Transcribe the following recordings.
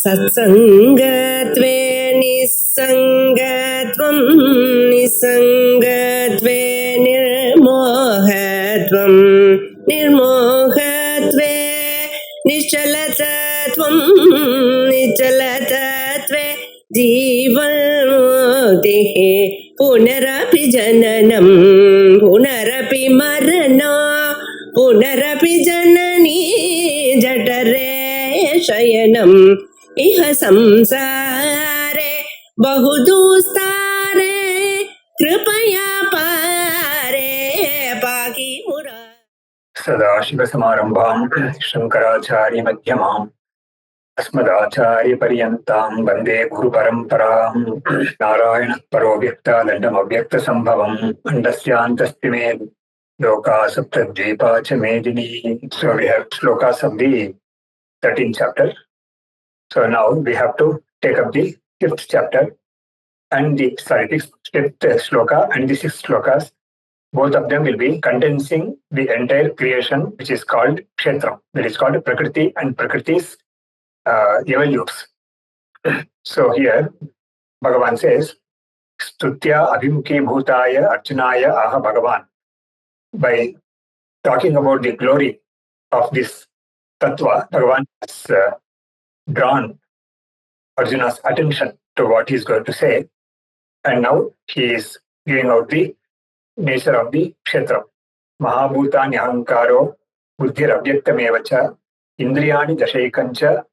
सत्सङ्गत्वे निस्सङ्गत्वं निस्सङ्गत्वे निर्मोहत्वं निर्मोहत्वे निश्चलतत्वं निश्चलतत्वे जीवन्मुक्तिः पुनरपि जननं पुनरपि मरणं पुनरपि जननी जठरे शयनम् इह संसारे बहुदुस्तारे कृपया पारे पाहि मुरारे। सदाशिवसमारम्भां शङ्कराचार्यमध्यमाम् अस्मदाचार्यपर्यन्तां वन्दे गुरुपरम्परां नारायणः परो व्यक्तादण्डमव्यक्तसम्भवम् अण्डस्यान्तस्ति मे लोका सप्तद्वीपा च मेदिनी. So we have slokas of the 13th chapter. So now we have to take up the 5th chapter and the fifth sloka and the 6th slokas. Both of them will be condensing the entire creation, which is called kshetra. That is called Prakriti and Prakriti's evolutes. So here, Bhagavan says, Stutya Abhimukhi Bhutaya Arjunaya Aha Bhagavan. By talking about the glory of this tattva, Bhagavan has drawn Arjuna's attention to what he is going to say. And now he is giving out the nature of the kshetra. Mahabhutani ahankaro buddhir avyaktamevacha indriyani dashaikancha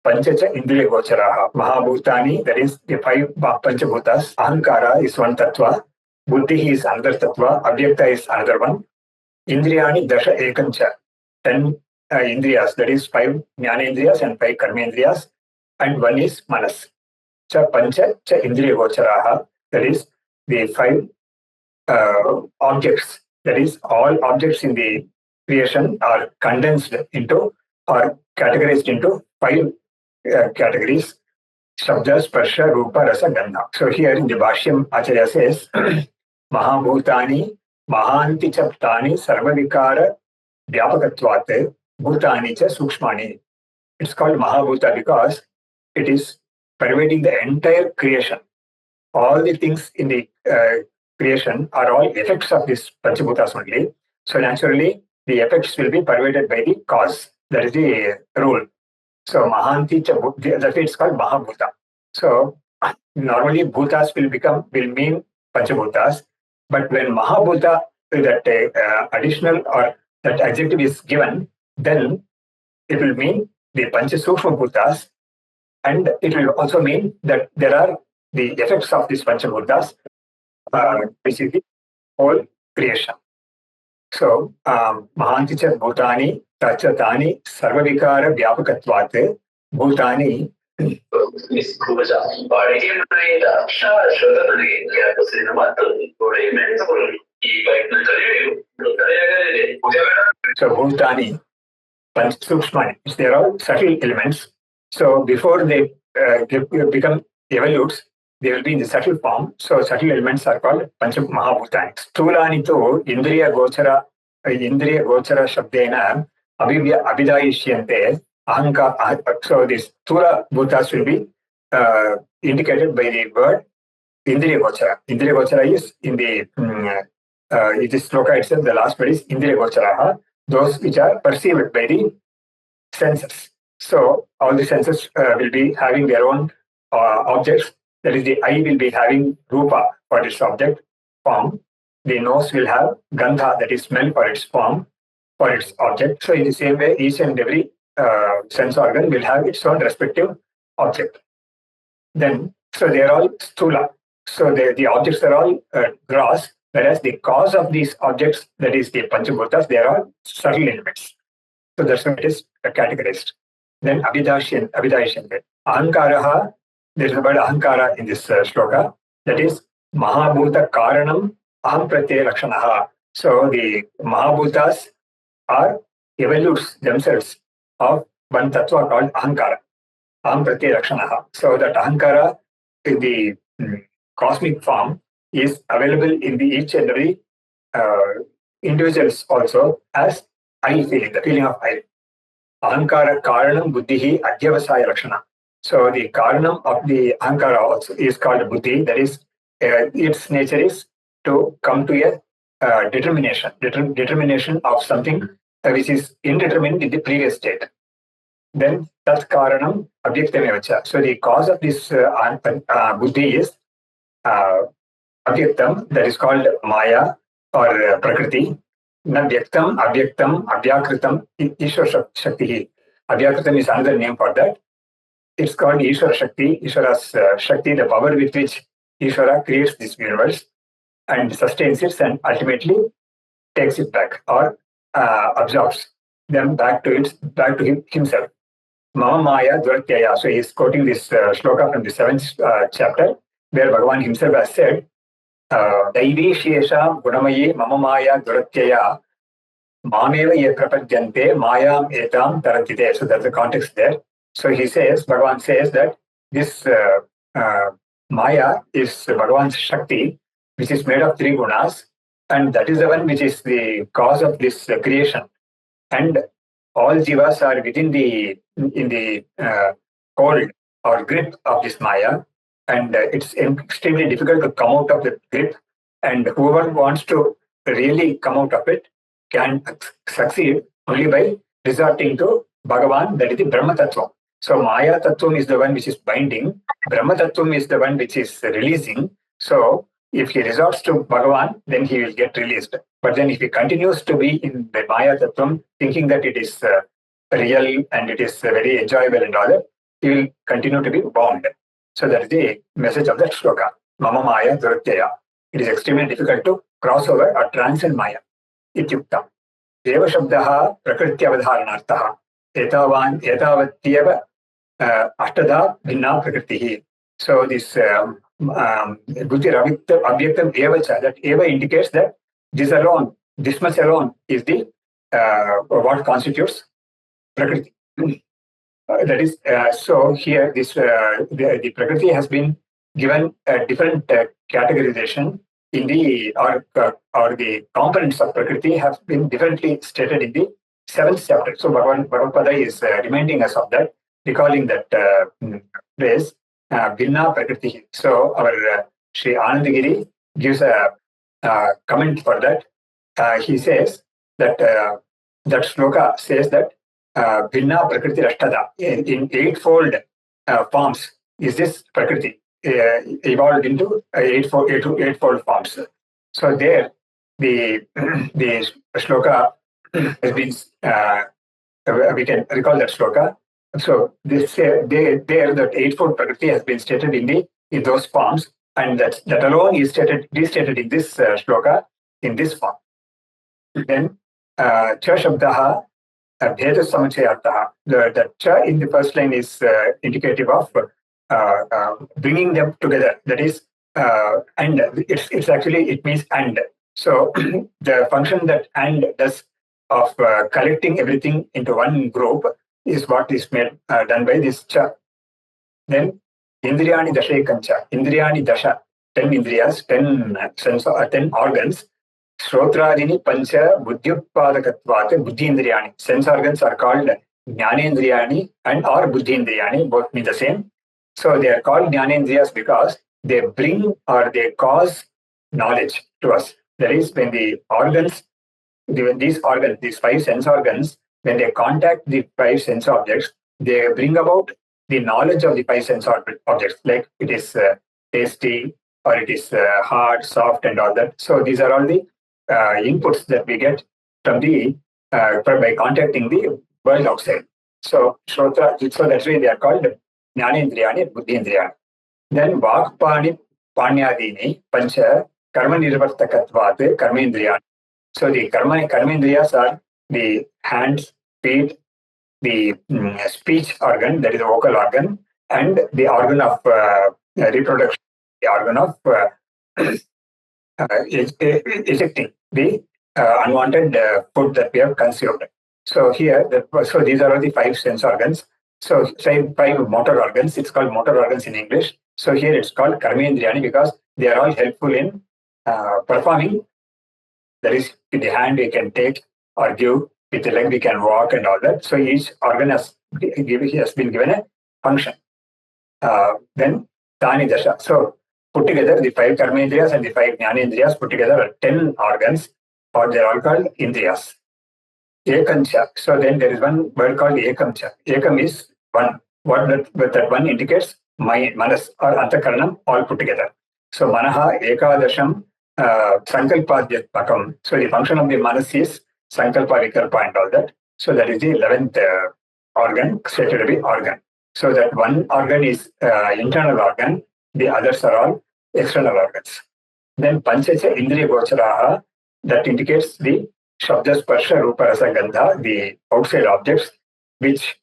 panchacha indriya gocharaha. Mahabhutani, that is the 5 panchabhutas. Ahankara is one tattva. Buddhi is another tattva. Avyakta is another one. Indriyani dasha ekancha. 10 indriyas, that is 5 jnanendriyas and 5 karmendriyas. And one is manas. Cha pancha cha indriya gocharaha. That is the 5 objects. That is, all objects in the creation are condensed into or categorized into 5 categories: Shabda, Sparsha, Rupa, Rasa, Gandha. So here in the Bhashyam, Acharya says, Mahabhutani, Mahanti Chaptani, Sarvavikara, Vyapakatvate, Bhutani cha Sukshmani. It's called Mahabhuta because it is pervading the entire creation. All the things in the creation are all effects of this Panchabhutas only. So naturally, the effects will be pervaded by the cause. That is the rule. So Mahanti, that's why it's called Mahabhuta. So normally Bhutas will mean Panchabhutas. But when Mahabhuta, that additional or that adjective is given, then it will mean the Panchasukshma Bhutas. And it will also mean that there are the effects of these Panchabhutas, which is the whole creation. So, Mahanti cha Bhutani, Tachatani, Sarvavikara Vyapakatvate, Bhutani. So, Bhutani, Panchasukshmani, they are all subtle elements. So, before they become evolutes, they will be in the subtle form. So subtle elements are called Pancha Mahabhutani. Stulani to Indriya Gochara Shabdena Abhidayishyante Ahanka. So these Stula Bhutas will be indicated by the word Indriya Gochara. Indriya Gochara is in the it is sloka itself, the last word is Indriya Gocharaha, those which are perceived by the senses. So all the senses will be having their own objects. That is, the eye will be having rupa for its object form. The nose will have gandha, that is smell, for its form, for its object. So in the same way, each and every sense organ will have its own respective object. Then, so they are all stula. So the objects are all gross, whereas the cause of these objects, that is the panchabhutas, they are all subtle elements. So that's how it is categorized. Then abhidayishyante. Ahankaraha. There is a word ahankara in this shloka. That is Mahabhuta Karanam Aham Pratyaya Lakshanaha. So the Mahabhutas are evolutes themselves of one tattva called ahankara. Aham Pratyaya Lakshanaha. So that ahankara in the cosmic form is available in the each and every individuals also as I feeling, the feeling of I. Ahankara Karanam Buddhihi Adhyavasaya Lakshana. So the karanam of the ahankara also is called buddhi. That is, its nature is to come to a determination of something which is indeterminate in the previous state. Then tat karanam abhyaktamevacha. So the cause of this buddhi is uh, avyaktam, that is called maya or prakriti. Na vyaktam, avyaktam, avyakritam, ishwara shakti. Avyakritam is another name for that. It's called Ishwara Shakti. Ishwara's Shakti, the power with which Ishwara creates this universe and sustains it and ultimately takes it back or absorbs them back to himself. Mama Maya Duratyaya. So he's quoting this shloka from the seventh chapter, where Bhagavan himself has said, Daivi Shesha Gunamayi Mama Maya Duratyaya Mameva ye prapadyante mayam etam tarantite. So that's the context there. So he says, Bhagavan says that this Maya is Bhagavan's Shakti, which is made of three gunas, and that is the one which is the cause of this creation. And all jivas are within the hold or grip of this Maya, and it's extremely difficult to come out of the grip. And whoever wants to really come out of it can succeed only by resorting to Bhagavan, that is the Brahma Tattva. So Maya Tattvam is the one which is binding, Brahma Tattvam is the one which is releasing. So if he resorts to Bhagavan, then he will get released. But then if he continues to be in the Maya Tattvam, thinking that it is real and it is very enjoyable and all that, he will continue to be bound. So that is the message of that shloka. Mama Maya Duratyaya. It is extremely difficult to cross over or transcend Maya. Ityuktam. Deva Shabdaha Prakrityavadharanarthaha. Etavatyeva Ashtada Bhinna Prakritihi. So this Buddhi Abhyaktam Evacha, that Eva indicates that this much alone is the what constitutes Prakriti. That is, so here the Prakriti has been given a different categorization in the or the components of Prakriti have been differently stated in the seventh chapter. So Bhagavad is reminding us of that, recalling that phrase, Bhinna Prakriti. So our Sri Anandagiri gives a comment for that. He says that that shloka says that Bhinna Prakriti Rashtada, in eightfold forms is this Prakriti evolved into eightfold forms. So there the the shloka has been we can recall that shloka. So this there that eightfold Prakriti has been stated in those forms, and that alone is restated in this shloka in this form. Then cha shabdaha bheda samuchayartha. The cha in the first line is indicative of bringing them together. That is, and it's actually, it means and. So the function that and does of collecting everything into one group is what is made done by this cha. Then Indriyani Dasha Kancha. Indriyani Dasha, 10 indriyas, 10 organs. Shrotradini Pancha Buddhyutpadakatvat Buddhi Indriyani. Sense organs are called Jnanendriyani and or Buddhi Indriyani, both mean the same. So they are called Jnanendriyas because they bring or they cause knowledge to us. That is, when the organs, these five sense organs, when they contact the five sense objects, they bring about the knowledge of the five sense objects, like it is tasty or it is hard, soft, and all that. So these are all the inputs that we get from by contacting the world outside. So so that's why they are called Jnanendriyani, Buddhi Indriyani. Then Vakpani Panyadini Pancha Karma Nirvartakatvat Karmendriyani. So the karmendriyas are the hands, feet, the speech organ, that is the vocal organ, and the organ of reproduction, the organ of ejecting the unwanted food that we have consumed. So here, so these are all the five sense organs. So five motor organs. It's called motor organs in English. So here it's called karmendriyani because they are all helpful in performing. That is, with the hand we can take or give, with the leg we can walk and all that. So each organ has been given a function. Then Tani Dasha. So put together the 5 karmendriyas and the 5 jnanendriyas put together are 10 organs, or they're all called indriyas. Ekamcha. So then there is one word called ekamcha. Ekam is one. What that one indicates? Manas or antakaranam all put together. So manaha ekadasham sankalpadyatmakam. So the function of the manas is sankalpa, vikalpa and all that. So that is the 11th organ, stated to be organ. So that one organ is internal organ, the others are all external organs. Then panchacha indriya gocharaha, that indicates the Shabda, Sparsha, Rupa, Rasa, Gandha, the outside objects which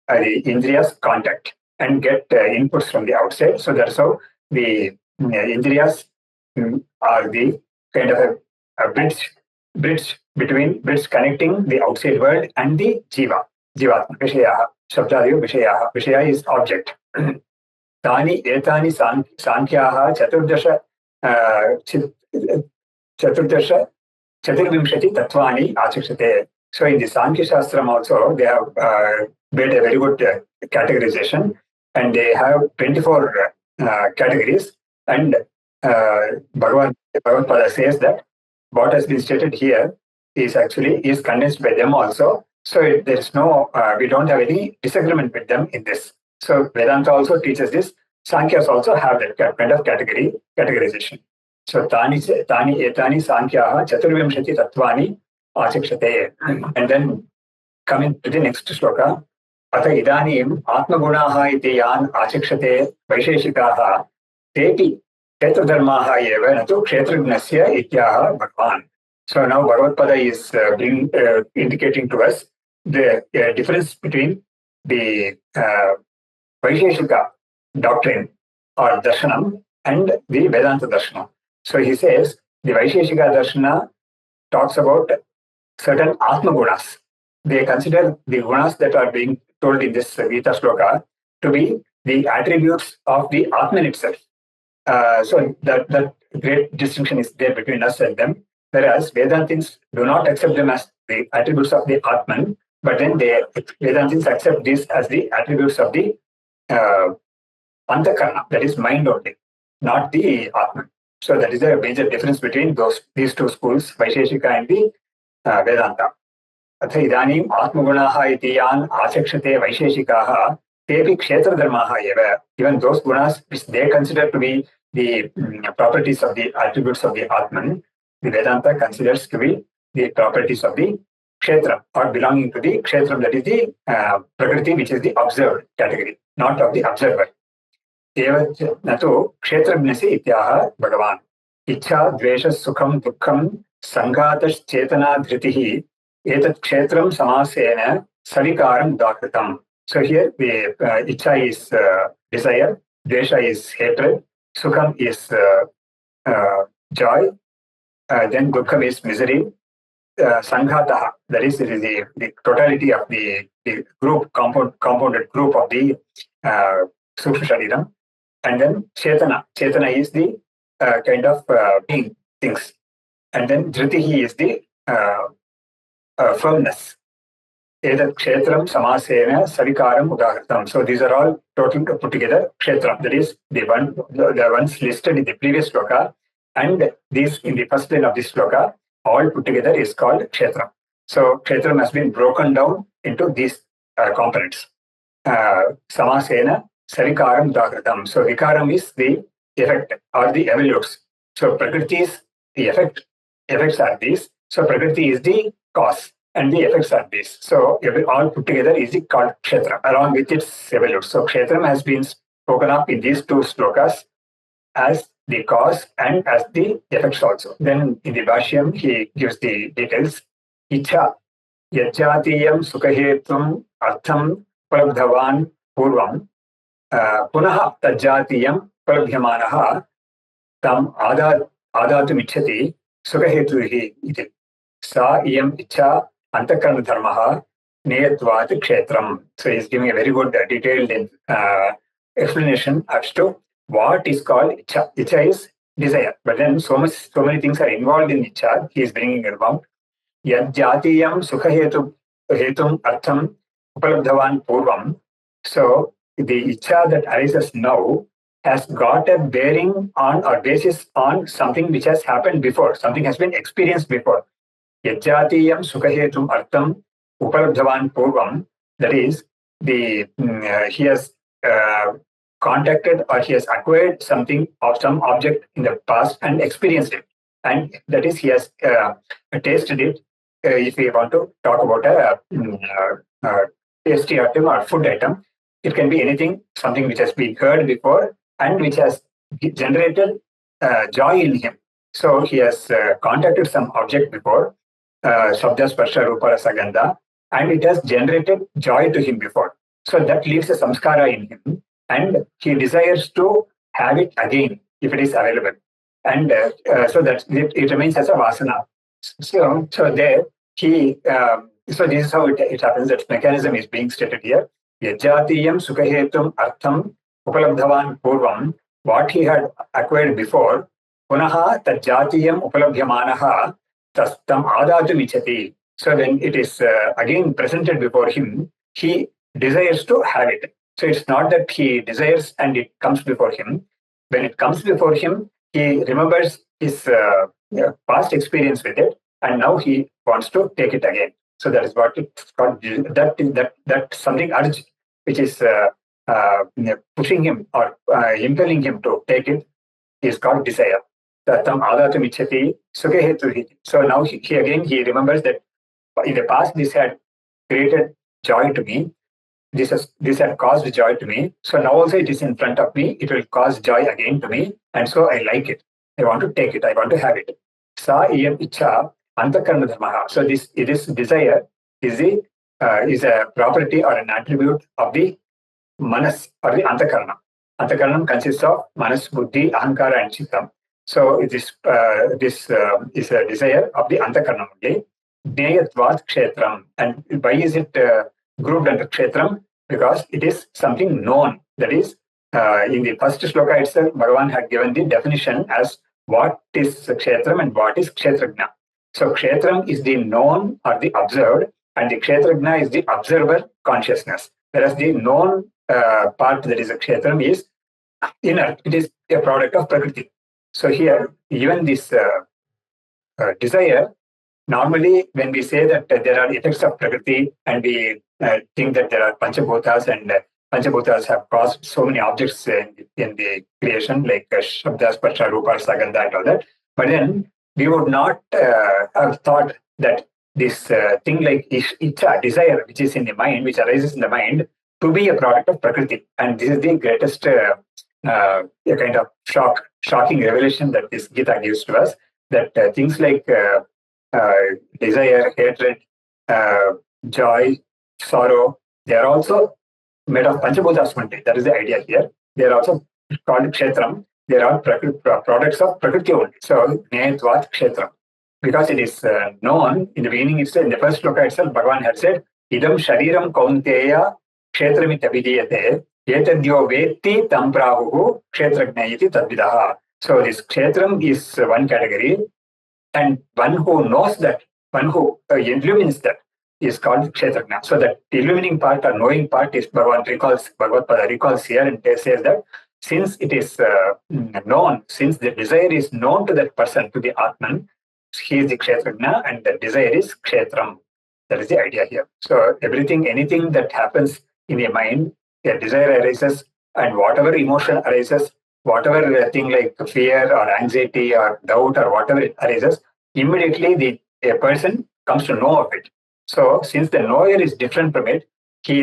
the indriyas contact and get inputs from the outside. So that's how the indriyas are the kind of a bridge connecting the outside world and the jivatma, Vishayaha, Shabdadiyo Vishayaha. Vishaya is object. Tani etani sankyaha chaturdarsha Chaturvimshati Tatvani Achikshate. So in the Sankhya Shastram also, they have made a very good categorization, and they have 24 categories. And Bhagavad Pada says that what has been stated here is condensed by them also. So there is no, we don't have any disagreement with them in this. So Vedanta also teaches this. Sankhyas also have that kind of categorization. So tani etani sankyaha chaturvimshati tattvani achikshate. And then coming to the next shloka, ata idanim atmagunaha iti yan achikshate vaisheshikaha tepi kshetradharmaha eva natu kshetragnasya ityaha bhagavan. So now Bhagavad Pada is indicating to us the difference between the Vaisheshika doctrine or darshanam and the Vedanta darshanam. So he says the Vaisheshika darshana talks about certain Atma gunas. They consider the gunas that are being told in this Gita shloka to be the attributes of the Atman itself. So that great distinction is there between us and them. Whereas Vedantins do not accept them as the attributes of the Atman, but then Vedantins accept these as the attributes of the Antakarna, that is mind only, not the Atman. So that is a major difference between these two schools, Vaisheshika and the Vedanta. Atha idanim atmagunaha iti yan achakshate Vaisheshikaha tepi kshetradharmaha eva. Even those gunas which they consider to be the properties of the attributes of the Atman, the Vedanta considers to be the properties of the kshetra, or belonging to the kshetra, that is the prakriti, which is the observed category, not of the observer. एवं न तो क्षेत्रज्ञस्य इत्याह भगवान् इच्छा द्वेष सुखम दुःखम संघातश्चेतना धृतिः एतत् क्षेत्रं समासेन सविकारं उदाहृतम्. So here the icha is desire, dvesha is hatred, sukham is joy, then dukkham is misery, sanghataha, that is the totality of the group, compounded group of the sukshma shariram. And then Chetana is the kind of being things. And then Dhritihi is the firmness. Edat Kshetram Samasena Savikaram Udahritam. So these are all total put together. Kshetram, that is the ones listed in the previous shloka, and these in the first line of this shloka, all put together is called Kshetram. So Kshetram has been broken down into these components. Samasena Savikaram Udahritam. So Vikaram is the effect or the evolutes. So Prakriti is the effects are these. So Prakriti is the cause and the effects are these. So all put together is called Kshetra along with its evolutes. So Kshetram has been spoken of in these two slokas as the cause and as the effects also. Then in the Bhashyam he gives the details. Icha yajjatiyam sukhahetum artham prabdhavan purvam पुनः तज्जातीयं प्रलभ्यमानः तम् आदातुमिच्छति सुखहेतुः इति सा इयम् इच्छा अन्तःकरणधर्मः नेयत्वात् क्षेत्रम्. So he is giving a very good detailed explanation as to what is called icha. Icha is desire, but then so many things are involved in icha. He is bringing about yajjatiyam sukhahetum artham upalabdhavan purvam. So the icha that arises now has got a bearing on or basis on something which has happened before, something has been experienced before. Yajatiyam sukhahetum artham upalabdhavan purvam, that is, he has uh, contacted or he has acquired something or some object in the past and experienced it. And that is, he has tasted it. If we want to talk about a tasty item or food item, it can be anything, something which has been heard before and which has generated joy in him. So he has contacted some object before, Shabda Sparsha Rupa Rasa Gandha, and it has generated joy to him before. So that leaves a samskara in him, and he desires to have it again if it is available. And so that it remains as a vasana. So there he, so this is how it happens. That mechanism is being stated here. Yajatiyam sukhahetum artham upalabdhavan purvam, what he had acquired before, punaha tajatiyam upalabhyamanaha tastam adatum ichati. So when it is again presented before him, he desires to have it. So it's not that he desires and it comes before him. When it comes before him, he remembers his past experience with it, and now he wants to take it again. So that is what it's called. That something urge which is pushing him or impelling him to take it is called desire. Tatam adatum ichati sukhetu. So now he again he remembers that in the past this had created joy to me. This had caused joy to me. So now also it is in front of me. It will cause joy again to me, and so I like it. I want to take it. I want to have it. Sa iyam icha antakarana dharmaha. So this desire is a property or an attribute of the manas or the antakarana. Antakaranam consists of manas, buddhi, ahankara, and chittam. So this is a desire of the antakaranam only. Jneyatvat kshetram. And why is it grouped under kshetram? Because it is something known. That is, in the first shloka itself, Bhagavan had given the definition as what is kshetram and what is kshetragna. So kshetram is the known or the observed, and the kshetragna is the observer consciousness. Whereas the known part, that is a kshetram, is inert. It is a product of prakriti. So here, even this desire, normally when we say that there are effects of prakriti and we think that there are panchabhutas, and panchabhutas have caused so many objects in the creation, like shabda, sparsha, rupa, sagandha, and all that. But then we would not have thought that this thing like icha, desire, which is in the mind, which arises in the mind, to be a product of prakriti. And this is the greatest a kind of shocking revelation that this Gita gives to us, that things like desire, hatred, joy, sorrow, they are also made of panchabhutas only. That is the idea here. They are also called kshetram. They are all products of prakriti only. So, jneyatvat kshetram. Because it is known in the beginning, in the first sloka itself, Bhagavan had said, idam shariram kaunteya kshetramit abhidiyate etadyo vetti tam prahuhu kshetrajnayiti tadvidaha. So this kshetram is one category, and one who knows that, one who illumines that, is called kshetrajna. So that illumining part or knowing part is Bhagavan recalls, Bhagavad Pada recalls here and says that since it is known, since the desire is known to that person, to the Atman, he is the kshetrajna and the desire is kshetram. That is the idea here. So everything, anything that happens in the mind, a desire arises, and whatever emotion arises, whatever thing like fear or anxiety or doubt or whatever it arises, immediately a person comes to know of it. So since the knower is different from it, he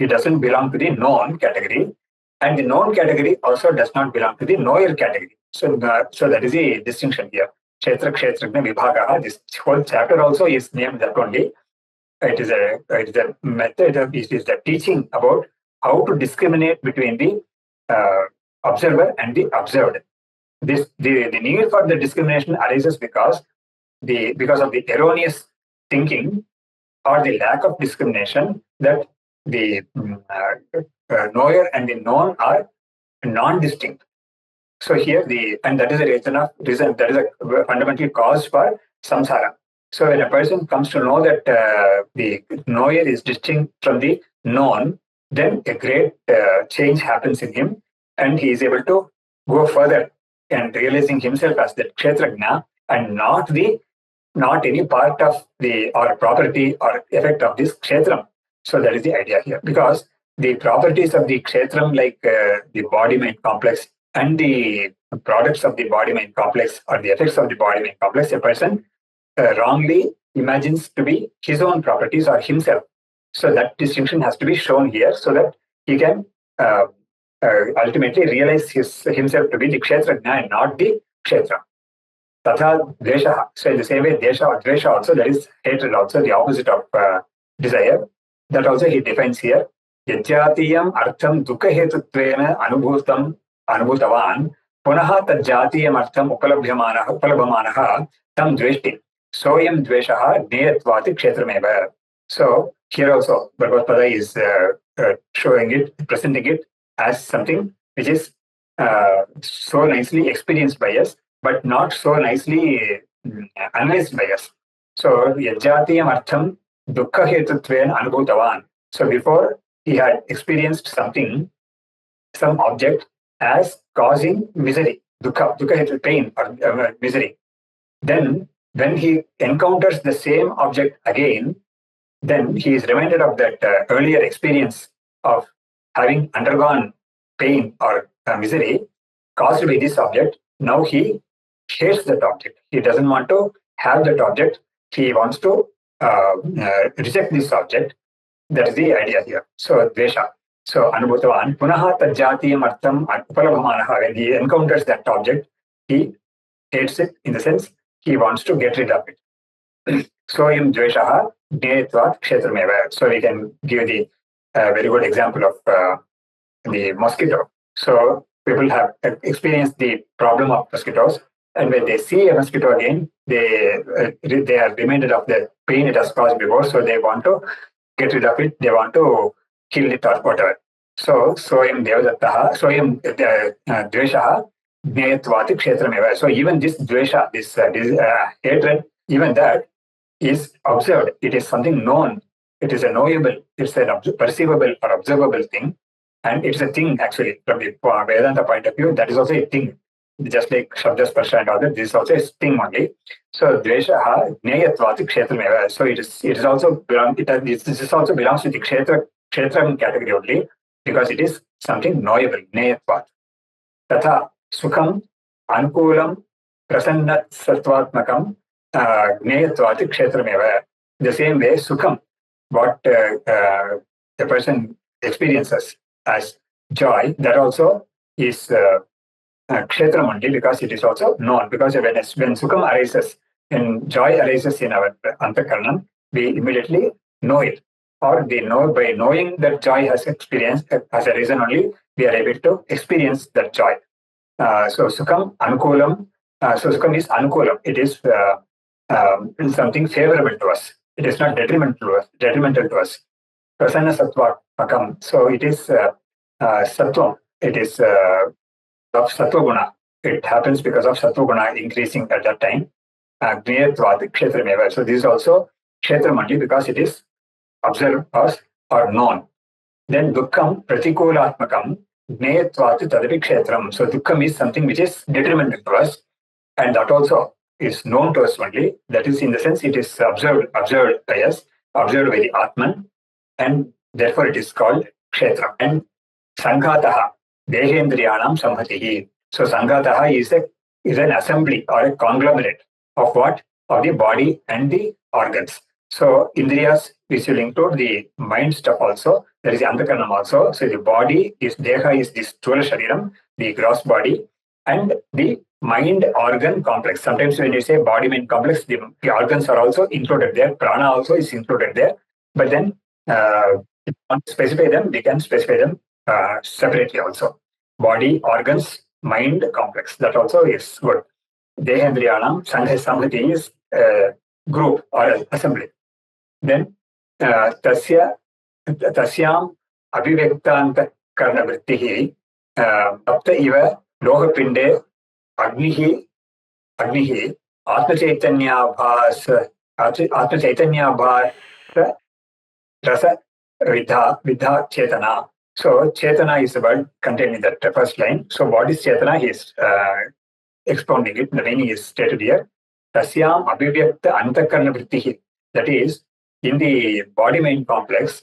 doesn't belong to the known category, and the known category also does not belong to the knower category. So that is the distinction here. Kshetra Kshetrajna Vibhagaha. This whole chapter also is named that only. It is a method, it is the teaching about how to discriminate between the observer and the observed. The need for the discrimination arises because of the erroneous thinking or the lack of discrimination that the knower and the known are non-distinct. So here and that is a reason that is a fundamental cause for samsara. So when a person comes to know that the knower is distinct from the known, then a great change happens in him, and he is able to go further and realizing himself as the kshetrajna and not any part of the or property or effect of this kshetram. So that is the idea here, because the properties of the kshetram, like the body-mind complex and the products of the body-mind complex or the effects of the body-mind complex, a person wrongly imagines to be his own properties or himself. So that distinction has to be shown here so that he can ultimately realize himself to be the kshetrajna and not the kshetra. Tatha dvesha. So in the same way, desha or dvesha also, there is hatred also, the opposite of desire. That also he defines here. Yajatiyam artham dukha hetutvena anubhutavan punaha tajatiyam artham upalabhamanaha tam dveshti. Soyam dveshaha neyatvati kshetrameva. So here also, Bhagavad Pada is showing it, presenting it as something which is so nicely experienced by us, but not so nicely analyzed by us. So, yajatiyam artham dukkha hetutven anubhutavan. So, before he had experienced something, some object as causing misery, dukkha hetu, pain or misery. Then, when he encounters the same object again, then he is reminded of that earlier experience of having undergone pain or misery caused by this object. Now he hates that object. He doesn't want to have that object. He wants to reject this object. That is the idea here. So, dvesha. So, anubhutavan punaha tajatiyam artham upalabhamanaha. When he encounters that object, he hates it in the sense he wants to get rid of it. Soyam dveshaha gneyatvat kshetrameva. So we can give the very good example of the mosquito. So people have experienced the problem of mosquitoes, and when they see a mosquito again, they are reminded of the pain it has caused before, so they want to get rid of it. They want to kill it or whatever. So soyam devadattaha, soyam dveshaha gneyatvat kshetrameva. So even this dvesha, this hatred, even that is observed. It is something known. It is a knowable, it's a perceivable or observable thing. And it's a thing actually from the Vedanta point of view. That is also a thing. Just like Shabda Sparsha and all that, this is also a thing only. So Dvesha Gneyatvat Kshetrameva. So it is also this also belongs to the Kshetram category only, because it is something knowable, Gneyatvat. Tatha Sukham Anukulam Prasanna Sattvatmakam Gneyatvat Kshetrameva. The same way, Sukham, what the person experiences as joy, that also is kshetram only, because it is also known. Because when Sukham arises, when joy arises in our antakaranam, we immediately know it. Or we know, by knowing that joy has experienced as a reason only, we are able to experience that joy. So Sukham Anukulam. So Sukham is Anukulam. It is something favorable to us. It is not detrimental to us. Prasanna Sattva Makam. So it is Sattvam. It is of Sattva Guna. It happens because of Sattva Guna increasing at that time. Gneyatvat Kshetrameva. So this is also Kshetram only, because it is observed as or known. Then Dukkham Pratikulatmakam Gneyatvat Tadapi Kshetram. So Dukkham is something which is detrimental to us, and that also is known to us only. That is, in the sense, it is observed by us, observed by the Atman, and therefore it is called Kshetra. And Sanghataha, Dehendriyanam Samhatihi. So Sanghataha is an assembly or a conglomerate of what? Of the body and the organs. So Indriyas, which will include the mind stuff also, there is the Antakaranam also. So the body is, Deha is this Sthula Shariram, the gross body, and the mind organ complex. Sometimes when you say body mind complex, the organs are also included there. Prana also is included there. But then if you want to specify them, we can specify them separately also. Body, organs, mind complex. That also is good. Dehendriyanam Samhati is group or assembly. Then tasyam abhivyakta karna vrittihi tapta iva lohapinde agnihi atmachaitanyabhas rasa Vidha Chetana. So Chetana is the word contained in that first line. So what is Chetana? He is expounding it. The meaning is stated here. Tasyam abhivyakta antakarna vrittihi. That is, in the body-mind complex,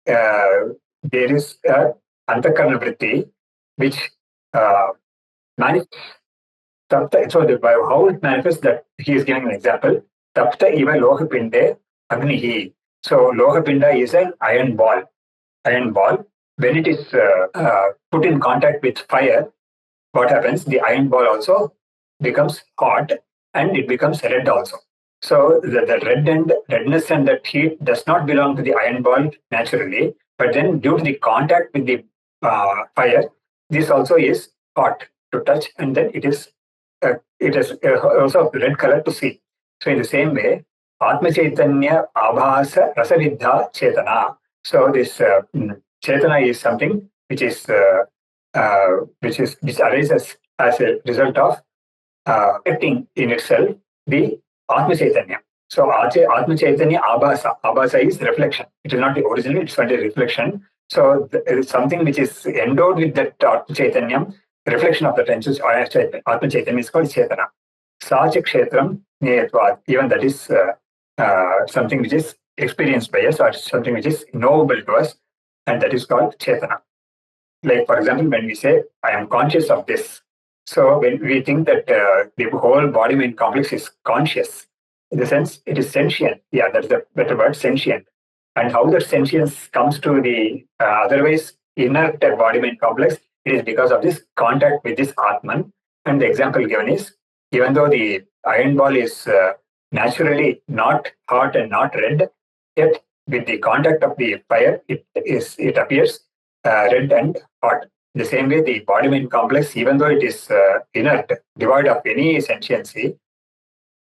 there is a antakarna vritti which manifests. So how it manifests, that he is giving an example. Tapta iva lohapinde agnihi. So lohapinda is an iron ball. Iron ball. When it is put in contact with fire, what happens? The iron ball also becomes hot and it becomes red also. So the redness and that heat does not belong to the iron ball naturally, but then due to the contact with the fire, this also is hot to touch, and then it is also red color to see. So in the same way, Atma Chaitanya Abhasa Rasaviddha Chetana. So this Chetana is something which is which arises as a result of affecting in itself the Atma Chaitanya. So Atma Chaitanya Abhasa. Abhasa is reflection. It is not the original, it's only reflection. So it is something which is endowed with that Atma Chaitanya, reflection of the tensions. Atma Chaitanya is called Chaitana. Sacha Kshetram Neyatvad. Even that is something which is experienced by us, or something which is knowable to us, and that is called Chaitana. Like, for example, when we say, I am conscious of this. So when we think that the whole body-mind complex is conscious, in the sense it is sentient. Yeah, that's the better word, sentient. And how that sentience comes to the otherwise inert body-mind complex, it is because of this contact with this Atman. And the example given is, even though the iron ball is naturally not hot and not red, yet with the contact of the fire, it appears red and hot. The same way, the body-mind complex, even though it is inert, devoid of any sentiency,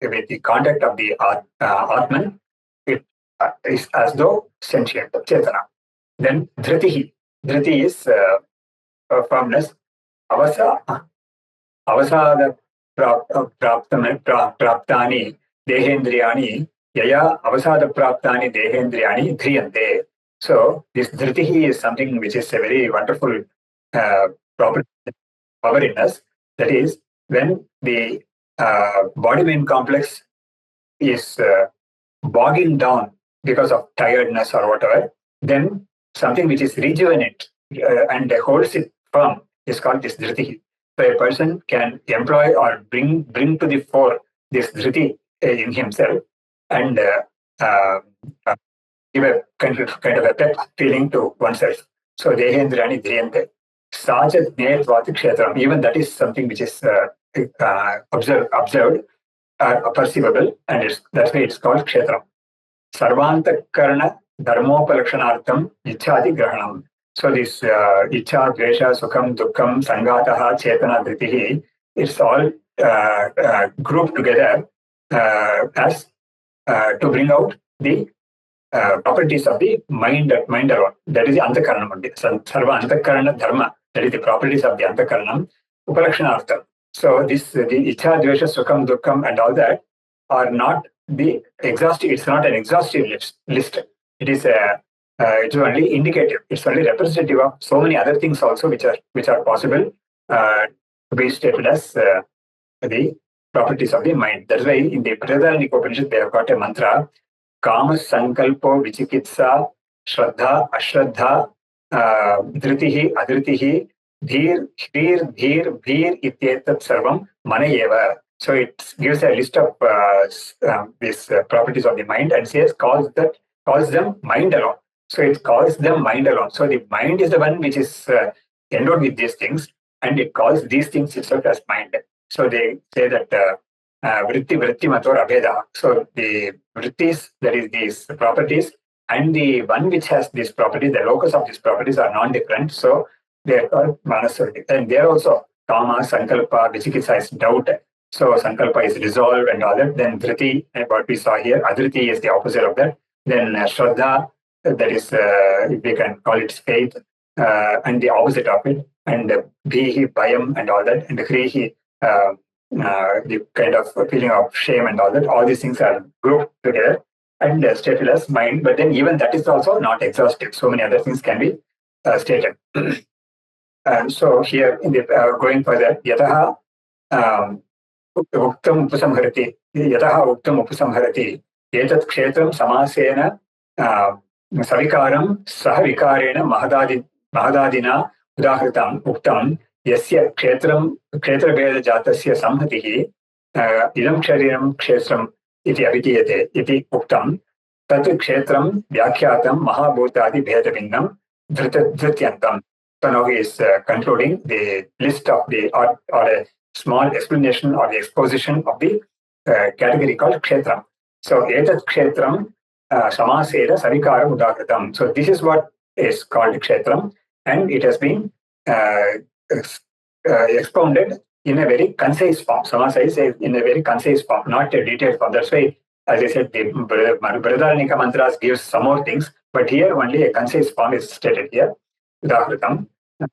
with the contact of the Atman, it is as though sentient, Chetana. Then Dhritihi. Dhriti is firmness. Avasada praptani dehendriyani yaya avasada praptani dehendriyani dhriyante. So this dhritihi is something which is a very wonderful property, power in us. That is, when the body-mind complex is bogging down because of tiredness or whatever, then something which is rejuvenate and holds it firm is called this dhriti. So a person can employ or bring to the fore this dhriti in himself and uh, give a kind of a pep feeling to oneself. So dehendrani dhriyante. Saja jnayatvat kshetram. Even that is something which is observed, perceivable, and that's why it's called kshetram. Sarvantakarana dharmopalakshanartham ichhadi grahanam. So this ichha, dvesha, sukham, dukkham, sangataha, chetana, dhritihi, it's all grouped together as to bring out the properties of the mind alone. That is the antakaranam only. Sarva antakarana dharma. That is the properties of the antakaranam. Upalakshanartham. So this the ichha, dvesha, sukham, dukkham, and all that are not the exhaustive. It's not an exhaustive list. It is it's only indicative. It's only representative of so many other things also which are possible to be stated as the properties of the mind. That's why in the Brihadaranyaka Upanishad they have got a mantra: Kama Sankalpo Vichikitsa Shraddha Ashraddha Dhritihi Adhritihi Dhir Dhir Dhir Dhir Ityetat Sarvam Manayeva. So it gives a list of these properties of the mind and calls them mind alone. So it calls them mind alone. So the mind is the one which is endowed with these things, and it calls these things itself as mind. So they say that vritti mator abheda. So the vrittis, that is these properties, and the one which has these properties, the locus of these properties are non-different. So they are called manasarti. And they are also kama, sankalpa, vichikitsa is doubt. So sankalpa is resolve and all that. Then dhriti, what we saw here, adhriti is the opposite of that. Then shraddha, that is, we can call it faith, and the opposite of it. And bhihi, bhayam, and all that. And hrihi, the kind of feeling of shame and all that. All these things are grouped together. and stated as mind, but then even that is also not exhaustive. So many other things can be stated. And so here, in the going further, yataha uktam upasamharati, yataha uktam upasamharati, etat kshetram samasena savikaram sahavikarena mahadadina udahritam uktam yasya kshetrabheda jatasya samhatihi idam shariram kshetram iti abhidiyate iti uktam tat kshetram vyakyatam mahabhutadi bhedavinnam dhrityantam. So now he is concluding the list of the or a small explanation or the exposition of the category called kshetram. So etat kshetram samasena savikaram udakritam. So this is what is called kshetram, and it has been expounded in a very concise form. Samasa is in a very concise form, not a detailed form. That's why, as I said, the Brihadaranyaka mantras gives some more things, but here only a concise form is stated here. Udahritam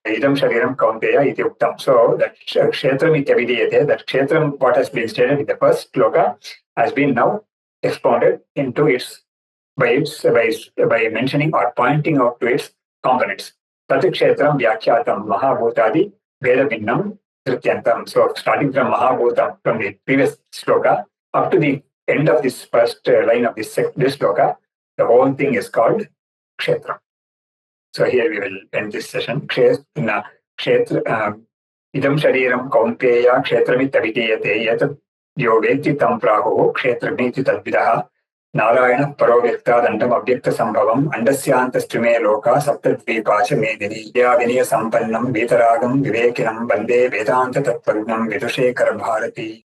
idam shariram kaunteya iti uktam. So that kshetram ityabhidiyate, that kshetram, what has been stated in the first sloka, has been now expounded into its by mentioning or pointing out to its components. Tat kshetram vyakyatam mahabhutadi vedapinnam drityantam. So starting from mahabhutam, from the previous sloka up to the end of this first line of this sloka, the whole thing is called kshetram. So here we will end this session. Idam shariram kaunteya kshetramit abhidiyate yat yo veti tam praho kshetramiti tadvidaha narayana parovyakta dandam avyakta sambhavam andasyantastrime loka saptadvipacha medini vinaya sampannam vetaragam vivekinam bande vedanta tattvagnam vidushekara bharati.